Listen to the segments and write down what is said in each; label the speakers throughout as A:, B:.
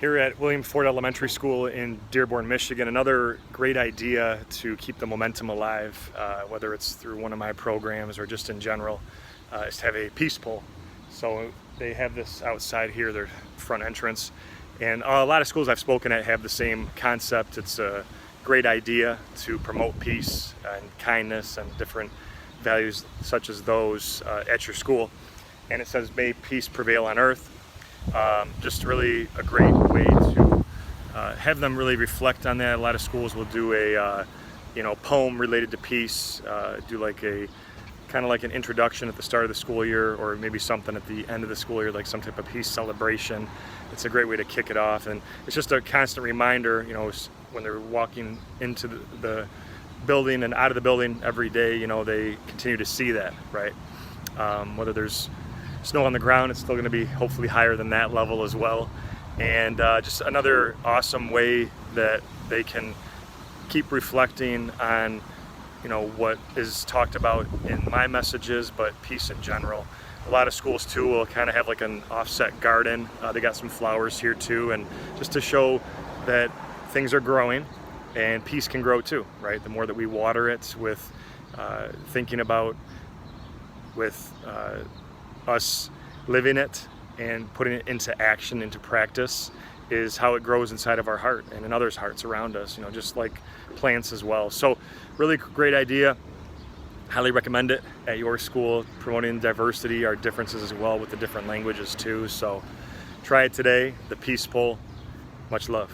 A: Here at William Ford Elementary School in Dearborn, Michigan, another great idea to keep the momentum alive, whether it's through one of my programs or just in general, is to have a peace pole. So they have this outside here, their front entrance, and a lot of schools I've spoken at have the same concept. It's a great idea to promote peace and kindness and different values such as those at your school. And it says, "May peace prevail on earth." Just really a great way to have them really reflect on that. A lot of schools will do a poem related to peace, do like a kind of like an introduction at the start of the school year, or maybe something at the end of the school year, like some type of peace celebration. It's a great way to kick it off, and it's just a constant reminder, when they're walking into the building and out of the building every day, they continue to see that, right? Whether there's snow on the ground, it's still going to be hopefully higher than that level as well. And just another awesome way that they can keep reflecting on what is talked about in my messages, but peace in general. A lot of schools too will kind of have like an offset garden. They got some flowers here too, and just to show that things are growing and peace can grow too, right? The more that we water it with thinking about us living it and putting it into action, into practice, is how it grows inside of our heart and in others' hearts around us, just like plants as well. So really great idea. Highly recommend it at your school, promoting diversity, our differences as well with the different languages too. So try it today, the peace pole. Much love.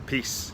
A: Peace.